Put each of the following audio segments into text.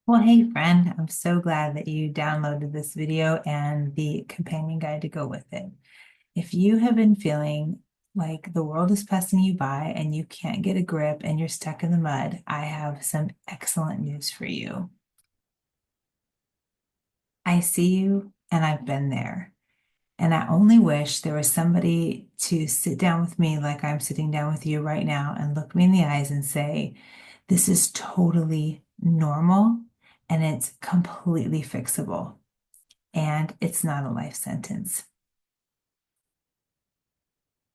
Well, hey friend, I'm so glad that you downloaded this video and the companion guide to go with it. If you have been feeling like the world is passing you by and you can't get a grip and you're stuck in the mud, I have some excellent news for you. I see you and I've been there. And I only wish there was somebody to sit down with me like I'm sitting down with you right now and look me in the eyes and say, this is totally normal and it's completely fixable. And it's not a life sentence.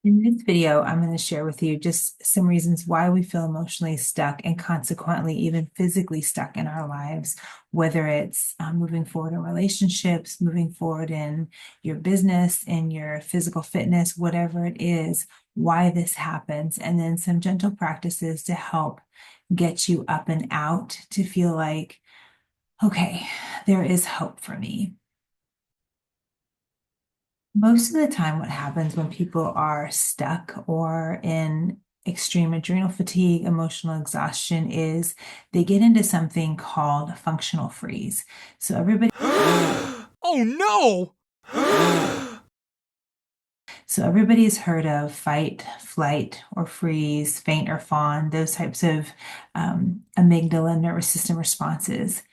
In this video, I'm going to share with you just some reasons why we feel emotionally stuck and consequently even physically stuck in our lives, whether it's moving forward in relationships, moving forward in your business, in your physical fitness, whatever it is, why this happens, and then some gentle practices to help get you up and out to feel like, okay, there is hope for me. Most of the time, what happens when people are stuck or in extreme adrenal fatigue, emotional exhaustion is they get into something called functional freeze. So everybody, Oh no! so everybody's heard of fight, flight, or freeze, faint or fawn, those types of amygdala nervous system responses.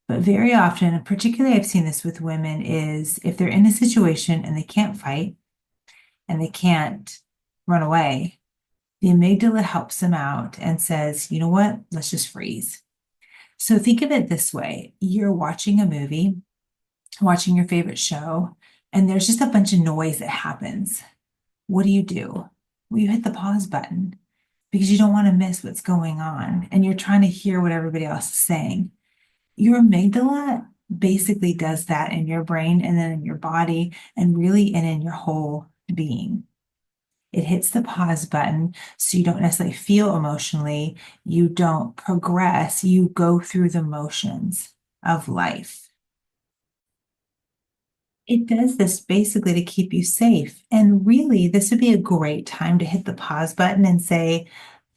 But very often, and particularly I've seen this with women, is if they're in a situation and they can't fight and they can't run away, the amygdala helps them out and says, you know what, let's just freeze. So think of it this way. You're watching a movie, watching your favorite show, and there's just a bunch of noise that happens. What do? Well, you hit the pause button because you don't want to miss what's going on and you're trying to hear what everybody else is saying. Your amygdala basically does that in your brain and then in your body and really and in your whole being. It hits the pause button so you don't necessarily feel emotionally, you don't progress, you go through the motions of life. It does this basically to keep you safe. And really, this would be a great time to hit the pause button and say,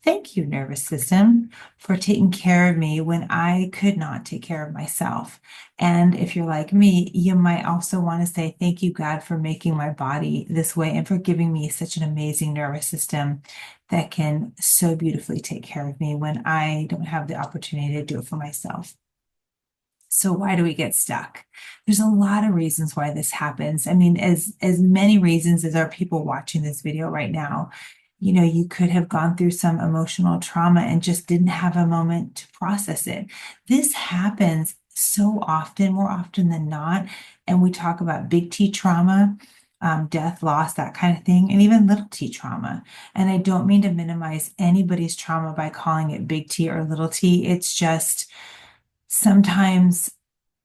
thank you, nervous system, for taking care of me when I could not take care of myself. And if you're like me, you might also want to say, thank you, God, for making my body this way and for giving me such an amazing nervous system that can so beautifully take care of me when I don't have the opportunity to do it for myself. So why do we get stuck? There's a lot of reasons why this happens. I mean, as many reasons as are people watching this video right now. You know, you could have gone through some emotional trauma and just didn't have a moment to process it. This happens so often, more often than not. And we talk about big T trauma, death, loss, that kind of thing, and even little T trauma. And I don't mean to minimize anybody's trauma by calling it big T or little t. It's just sometimes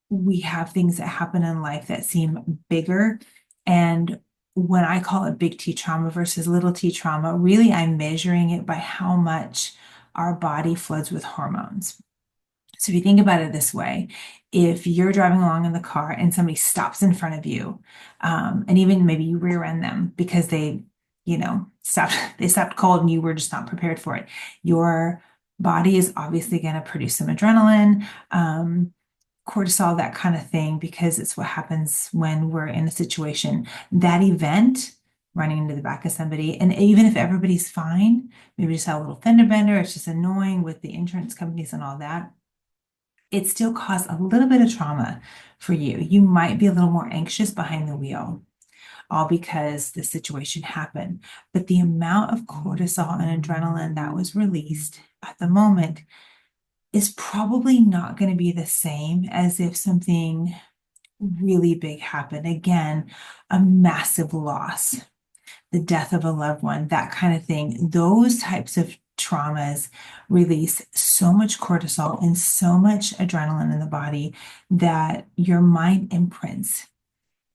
we have things that happen in life that seem bigger. And when I call it big T trauma versus little t trauma, really I'm measuring it by how much our body floods with hormones. So if you think about it this way, if you're driving along in the car and somebody stops in front of you, and even maybe you rear end them because stopped, they stopped cold and you were just not prepared for it, your body is obviously going to produce some adrenaline, cortisol, that kind of thing, because it's what happens when we're in a situation. That event, running into the back of somebody, and even if everybody's fine, maybe just have a little fender bender, it's just annoying with the insurance companies and all that, it still caused a little bit of trauma for you. You might be a little more anxious behind the wheel, all because the situation happened. But the amount of cortisol and adrenaline that was released at the moment is probably not going to be the same as if something really big happened. Again, a massive loss, the death of a loved one, that kind of thing. Those types of traumas release so much cortisol and so much adrenaline in the body that your mind imprints.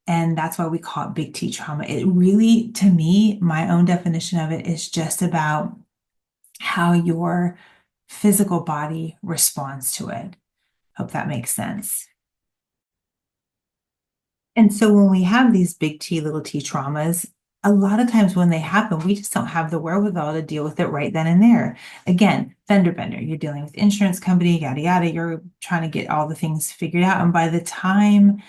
And that's why we call it big T trauma. It really, to me, my own definition of it is just about how your physical body responds to it. Hope that makes sense. And so when we have these big T, little t traumas, a lot of times when they happen, we just don't have the wherewithal to deal with it right then and there. Again, fender bender, you're dealing with insurance company, yada, yada, you're trying to get all the things figured out. And by the time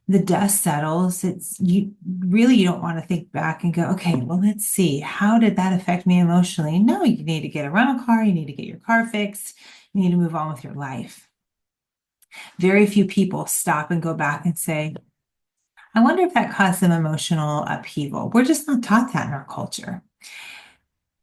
the dust settles, you don't want to think back and go, okay, well, let's see, how did that affect me emotionally? No, you need to get a rental car, you need to get your car fixed, you need to move on with your life. Very few people stop and go back and say, I wonder if that caused some emotional upheaval. We're just not taught that in our culture.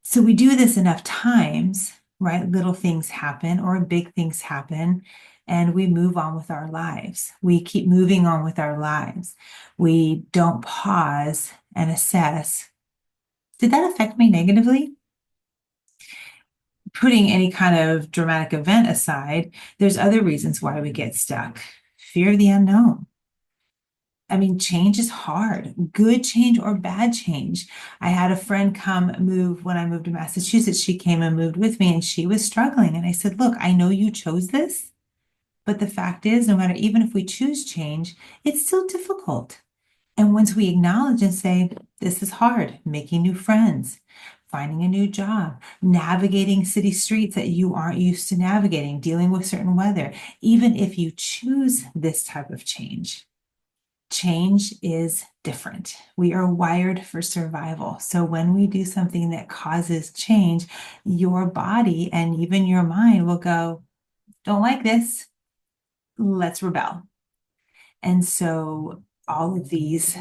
So we do this enough times, right? Little things happen or big things happen, and we move on with our lives. We keep moving on with our lives. We don't pause and assess, did that affect me negatively? Putting any kind of dramatic event aside, there's other reasons why we get stuck. Fear of the unknown. I mean, change is hard, good change or bad change. I had a friend come move when I moved to Massachusetts. She came and moved with me and she was struggling. And I said, look, I know you chose this, but the fact is, no matter, even if we choose change, it's still difficult. And once we acknowledge and say, this is hard, making new friends, finding a new job, navigating city streets that you aren't used to navigating, dealing with certain weather, even if you choose this type of change, change is different. We are wired for survival. So when we do something that causes change, your body and even your mind will go, don't like this, let's rebel. And so all of these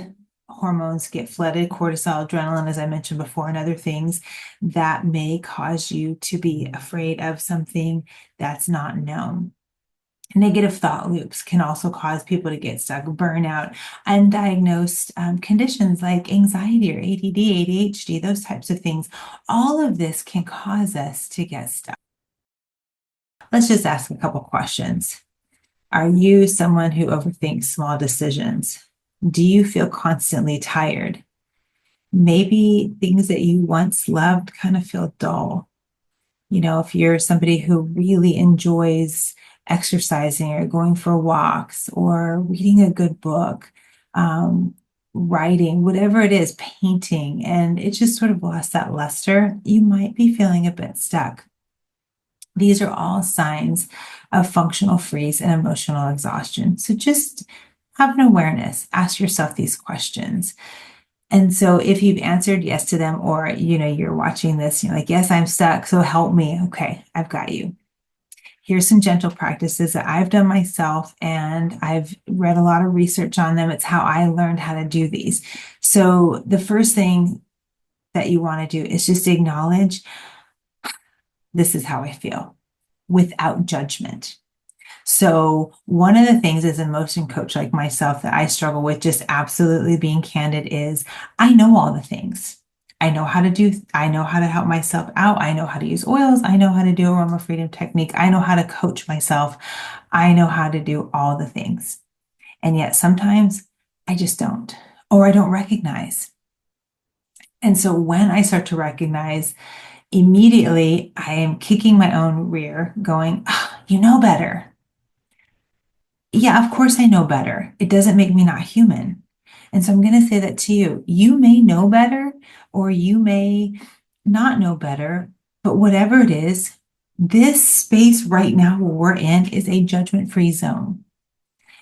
hormones get flooded, cortisol, adrenaline, as I mentioned before, and other things that may cause you to be afraid of something that's not known. Negative thought loops can also cause people to get stuck, burnout, undiagnosed conditions like anxiety or ADD, ADHD, those types of things. All of this can cause us to get stuck. Let's just ask a couple questions. Are you someone who overthinks small decisions? Do you feel constantly tired? Maybe things that you once loved kind of feel dull. You know, if you're somebody who really enjoys exercising or going for walks or reading a good book, writing, whatever it is, painting, and it just sort of lost that luster, you might be feeling a bit stuck. These are all signs of functional freeze and emotional exhaustion. So just have an awareness, ask yourself these questions. And so if you've answered yes to them, or you're watching this, you're like, yes, I'm stuck, so help me. Okay, I've got you. Here's some gentle practices that I've done myself, and I've read a lot of research on them. It's how I learned how to do these. So the first thing that you want to do is just acknowledge, this is how I feel, without judgment. So one of the things as a motion coach like myself that I struggle with, just absolutely being candid, is I know all the things. I know how to help myself out. I know how to use oils. I know how to do aroma freedom technique. I know how to coach myself. I know how to do all the things. And yet sometimes I just don't, or I don't recognize. And so when I start to recognize, immediately I am kicking my own rear going, oh, you know better. Yeah, of course I know better. It doesn't make me not human. And so I'm going to say that to you. You may know better, or you may not know better, but whatever it is, this space right now where we're in is a judgment-free zone.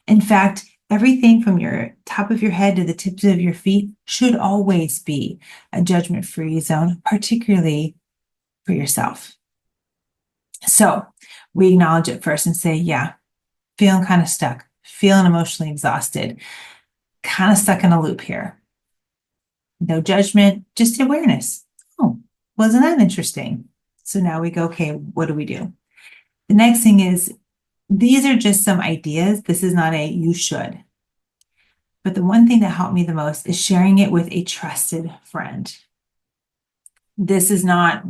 In fact, everything from your top of your head to the tips of your feet should always be a judgment-free zone, particularly for yourself. So we acknowledge it first and say, yeah, feeling kind of stuck, feeling emotionally exhausted, kind of stuck in a loop here. No judgment, just awareness. Oh, wasn't that interesting? So now we go, okay, what do we do? The next thing is, these are just some ideas. This is not a you should. But the one thing that helped me the most is sharing it with a trusted friend. This is not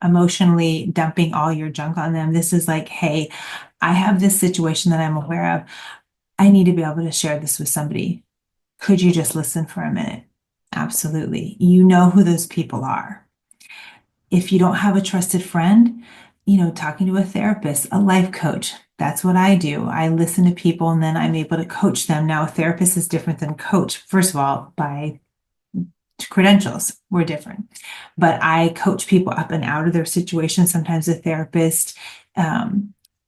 emotionally dumping all your junk on them. This is like, hey, I have this situation that I'm aware of. I need to be able to share this with somebody. Could you just listen for a minute? Absolutely. You know who those people are. If you don't have a trusted friend, talking to a therapist, a life coach, that's what I do. I listen to people and then I'm able to coach them. Now, a therapist is different than a coach. First of all, by credentials were different. But I coach people up and out of their situation. Sometimes a therapist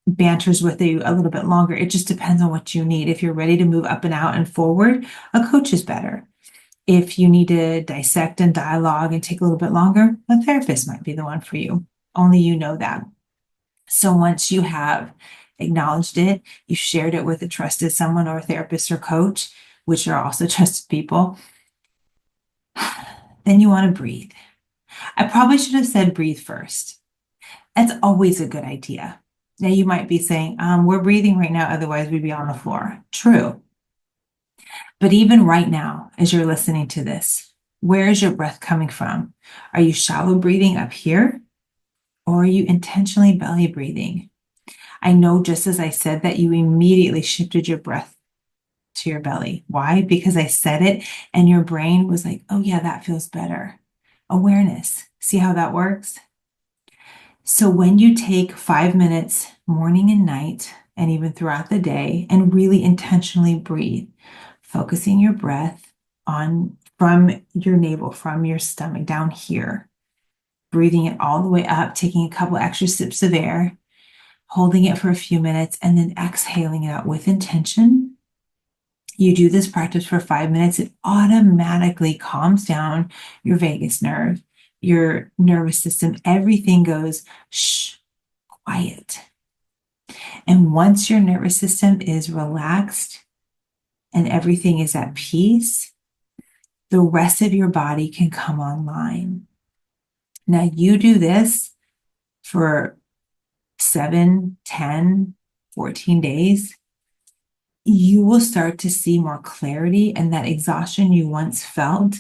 banters with you a little bit longer. It just depends on what you need. If you're ready to move up and out and forward, a coach is better. If you need to dissect and dialogue and take a little bit longer, a therapist might be the one for you. Only you know that. So once you have acknowledged it, you shared it with a trusted someone or a therapist or coach, which are also trusted people, then you want to breathe. I probably should have said breathe first. That's always a good idea. Now you might be saying, we're breathing right now, otherwise we'd be on the floor. True. But even right now, as you're listening to this, where is your breath coming from? Are you shallow breathing up here? Or are you intentionally belly breathing? I know just as I said that, you immediately shifted your breath to your belly. Why? Because I said it and your brain was like, oh yeah, that feels better. Awareness. See how that works? So when you take 5 minutes morning and night, and even throughout the day, and really intentionally breathe, focusing your breath on from your navel, from your stomach down here, breathing it all the way up, taking a couple extra sips of air, holding it for a few minutes, and then exhaling it out with intention. You do this practice for 5 minutes, it automatically calms down your vagus nerve, your nervous system. Everything goes shh, quiet. And once your nervous system is relaxed and everything is at peace, the rest of your body can come online. Now you do this for 7, 10, 14 days. You will start to see more clarity, and that exhaustion you once felt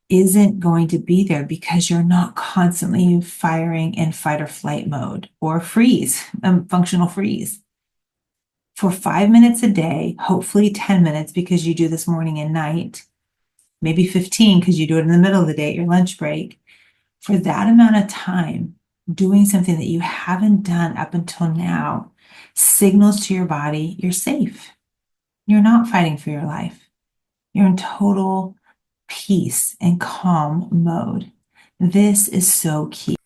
isn't going to be there because you're not constantly firing in fight or flight mode or freeze, functional freeze. For 5 minutes a day, hopefully 10 minutes because you do this morning and night, maybe 15 because you do it in the middle of the day at your lunch break. For that amount of time, doing something that you haven't done up until now signals to your body you're safe. You're not fighting for your life. You're in total peace and calm mode. This is so key.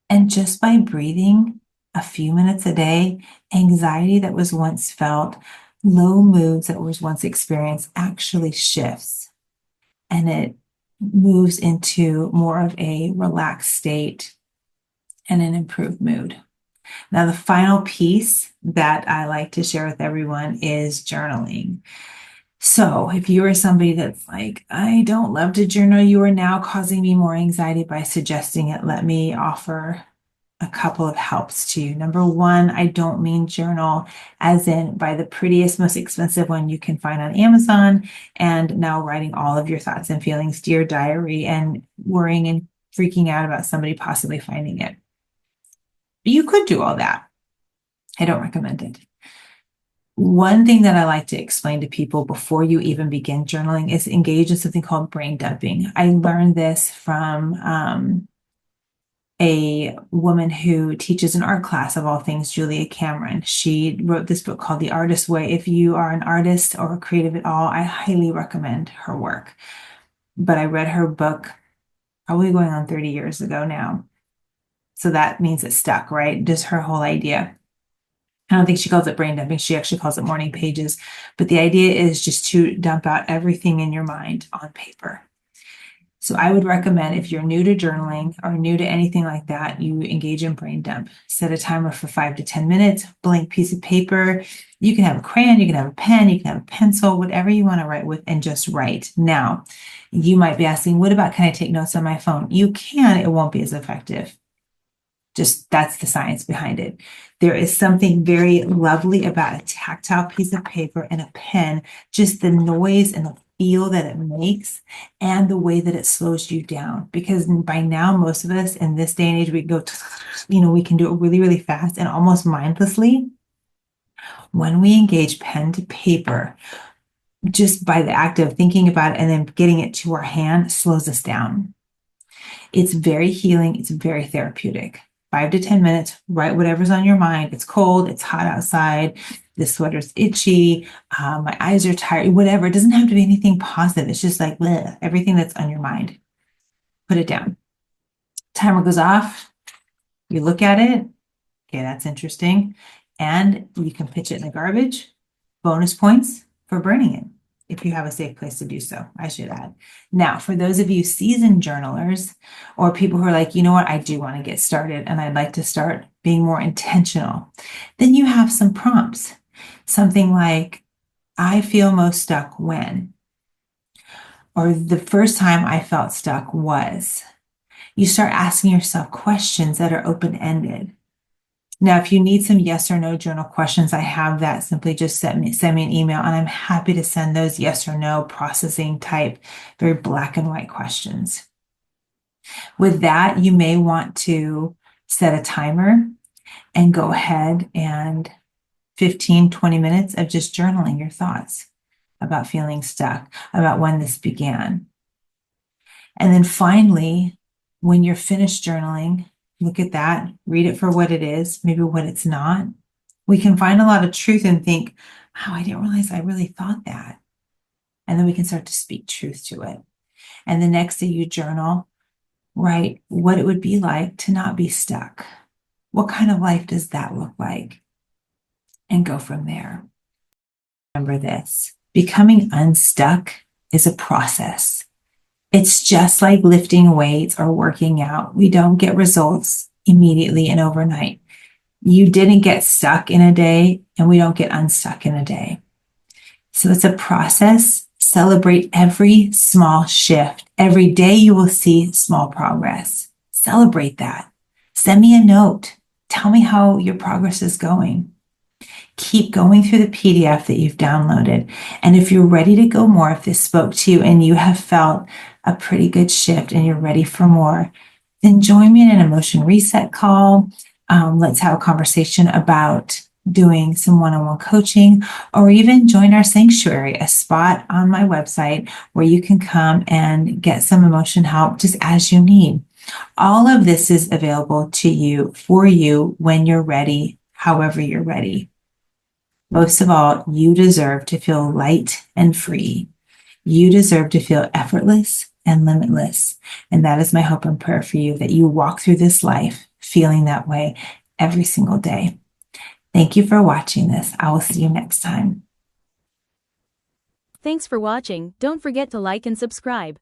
And just by breathing a few minutes a day, anxiety that was once felt, low moods that was once experienced actually shifts, and it moves into more of a relaxed state and an improved mood. Now, the final piece that I like to share with everyone is journaling. So if you are somebody that's like, I don't love to journal, you are now causing me more anxiety by suggesting it. Let me offer a couple of helps to you. Number one, I don't mean journal as in buy the prettiest, most expensive one you can find on Amazon and now writing all of your thoughts and feelings to your diary and worrying and freaking out about somebody possibly finding it. You could do all that. I don't recommend it. One thing that I like to explain to people before you even begin journaling is engage in something called brain dumping. I learned this from a woman who teaches an art class, of all things, Julia Cameron. She wrote this book called The Artist's Way. If you are an artist or creative at all, I highly recommend her work. But I read her book probably going on 30 years ago now. So that means it stuck, right? Just her whole idea. I don't think she calls it brain dumping. She actually calls it morning pages. But the idea is just to dump out everything in your mind on paper. So I would recommend, if you're new to journaling or new to anything like that, you engage in brain dump. Set a timer for 5 to 10 minutes, blank piece of paper. You can have a crayon, you can have a pen, you can have a pencil, whatever you want to write with, and just write. Now, you might be asking, what about, can I take notes on my phone? You can, it won't be as effective. Just that's the science behind it. There is something very lovely about a tactile piece of paper and a pen, just the noise and the feel that it makes and the way that it slows you down. Because by now, most of us in this day and age, we go, we can do it really, really fast and almost mindlessly. When we engage pen to paper, just by the act of thinking about it and then getting it to our hand, slows us down. It's very healing. It's very therapeutic. 5 to 10 minutes, write whatever's on your mind. It's cold, it's hot outside, the sweater's itchy, my eyes are tired, whatever. It doesn't have to be anything positive. It's just like bleh, everything that's on your mind. Put it down. Timer goes off. You look at it. Okay, that's interesting. And you can pitch it in the garbage. Bonus points for burning it if you have a safe place to do so, I should add. Now, for those of you seasoned journalers or people who are like, you know what, I do want to get started and I'd like to start being more intentional, then you have some prompts. Something like, I feel most stuck when, or the first time I felt stuck was. You start asking yourself questions that are open-ended. Now, if you need some yes or no journal questions, I have that. Simply just send me an email and I'm happy to send those yes or no processing type, very black and white questions. With that, you may want to set a timer and go ahead and 15, 20 minutes of just journaling your thoughts about feeling stuck, about when this began. And then finally, when you're finished journaling, look at that, read it for what it is, maybe what it's not. We can find a lot of truth and think, oh, I didn't realize I really thought that. And then we can start to speak truth to it. And the next day you journal, write what it would be like to not be stuck. What kind of life does that look like? And go from there. Remember this, becoming unstuck is a process. It's just like lifting weights or working out. We don't get results immediately and overnight. You didn't get stuck in a day, and we don't get unstuck in a day. So it's a process. Celebrate every small shift. Every day you will see small progress. Celebrate that. Send me a note. Tell me how your progress is going. Keep going through the PDF that you've downloaded. And if you're ready to go more, if this spoke to you and you have felt a pretty good shift and you're ready for more, then join me in an emotion reset call. Let's have a conversation about doing some one-on-one coaching, or even join our sanctuary, a spot on my website where you can come and get some emotion help just as you need. All of this is available to you for you when you're ready, however you're ready. Most of all, you deserve to feel light and free. You deserve to feel effortless and limitless. And that is my hope and prayer for you, that you walk through this life feeling that way every single day. Thank you for watching this. I will see you next time. Thanks for watching. Don't forget to like and subscribe.